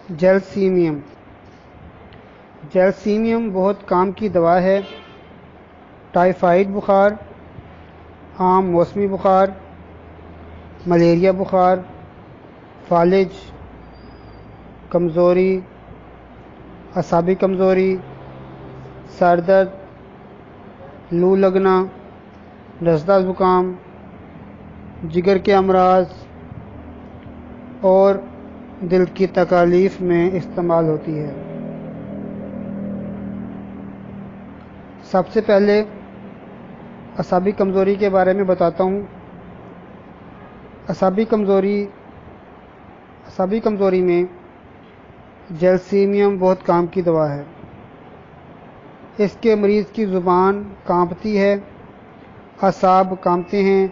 جیلسیمیم بہت کام کی دوا ہے۔ ٹائیفائڈ بخار، عام موسمی بخار، ملیریا بخار، فالج، کمزوری، اعصابی کمزوری، سر درد، لو لگنا، نزلہ زکام، جگر کے امراض اور دل کی تکالیف میں استعمال ہوتی ہے۔ سب سے پہلے اعصابی کمزوری کے بارے میں بتاتا ہوں۔ اعصابی کمزوری میں جیلسیمیم بہت کام کی دوا ہے۔ اس کے مریض کی زبان کانپتی ہے، اعصاب کانپتے ہیں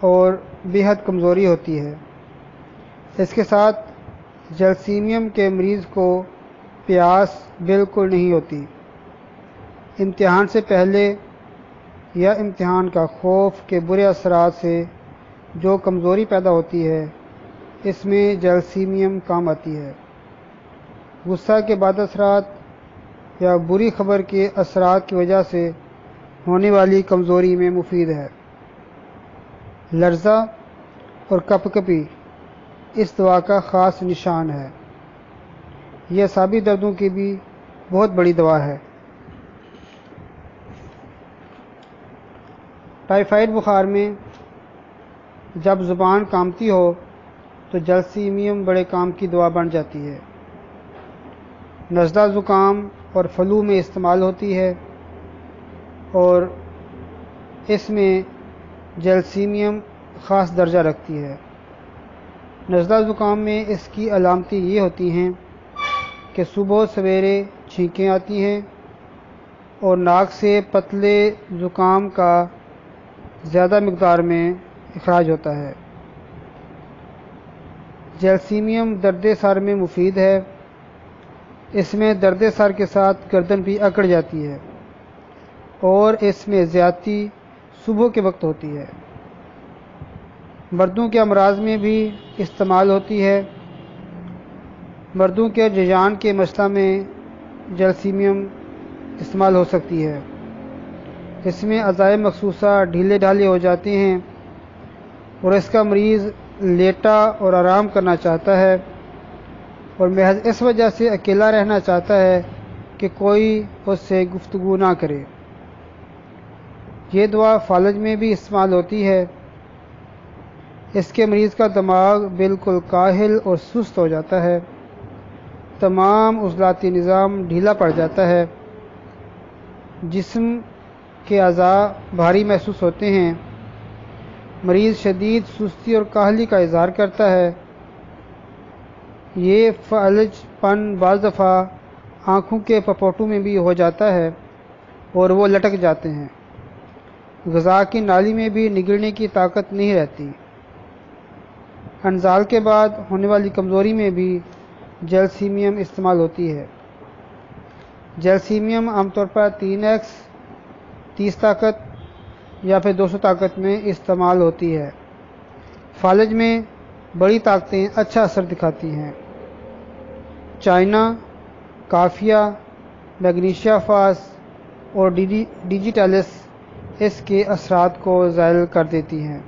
اور بے حد کمزوری ہوتی ہے۔ اس کے ساتھ جیلسیمیم کے مریض کو پیاس بالکل نہیں ہوتی۔ امتحان سے پہلے یا امتحان کا خوف کے برے اثرات سے جو کمزوری پیدا ہوتی ہے، اس میں جیلسیمیم کام آتی ہے۔ غصہ کے بعد اثرات یا بری خبر کے اثرات کی وجہ سے ہونے والی کمزوری میں مفید ہے۔ لرزہ اور کپ کپی اس دوا کا خاص نشان ہے۔ یہ اعصابی دردوں کی بھی بہت بڑی دوا ہے۔ ٹائیفائڈ بخار میں جب زبان کانپتی ہو تو جیلسیمیم بڑے کام کی دوا بن جاتی ہے۔ نزلہ زکام اور فلو میں استعمال ہوتی ہے اور اس میں جیلسیمیم خاص درجہ رکھتی ہے۔ نزلہ زکام میں اس کی علامتیں یہ ہوتی ہیں کہ صبح سویرے چھینکیں آتی ہیں اور ناک سے پتلے زکام کا زیادہ مقدار میں اخراج ہوتا ہے۔ جیلسیمیم درد سر میں مفید ہے۔ اس میں درد سر کے ساتھ گردن بھی اکڑ جاتی ہے اور اس میں زیادتی صبح کے وقت ہوتی ہے۔ مردوں کے امراض میں بھی استعمال ہوتی ہے۔ مردوں کے رجحان کے مسئلہ میں جیلسیمیم استعمال ہو سکتی ہے۔ اس میں اعضائے مخصوصہ ڈھیلے ڈھالے ہو جاتے ہیں اور اس کا مریض لیٹا اور آرام کرنا چاہتا ہے اور محض اس وجہ سے اکیلا رہنا چاہتا ہے کہ کوئی اس سے گفتگو نہ کرے۔ یہ دوا فالج میں بھی استعمال ہوتی ہے۔ اس کے مریض کا دماغ بالکل کاہل اور سست ہو جاتا ہے، تمام عضلاتی نظام ڈھیلا پڑ جاتا ہے، جسم کے اعضاء بھاری محسوس ہوتے ہیں، مریض شدید سستی اور کاہلی کا اظہار کرتا ہے۔ یہ فالج پن بعض دفعہ آنکھوں کے پپوٹوں میں بھی ہو جاتا ہے اور وہ لٹک جاتے ہیں۔ غذا کی نالی میں بھی نگلنے کی طاقت نہیں رہتی۔ انزال کے بعد ہونے والی کمزوری میں بھی جیلسیمیم استعمال ہوتی ہے۔ جیلسیمیم عام طور پر 3x 30 طاقت یا پھر 200 طاقت میں استعمال ہوتی ہے۔ فالج میں بڑی طاقتیں اچھا اثر دکھاتی ہیں۔ چائنا، کافیہ، میگنیشیا فاس اور ڈیجیٹالس اس کے اثرات کو زائل کر دیتی ہیں۔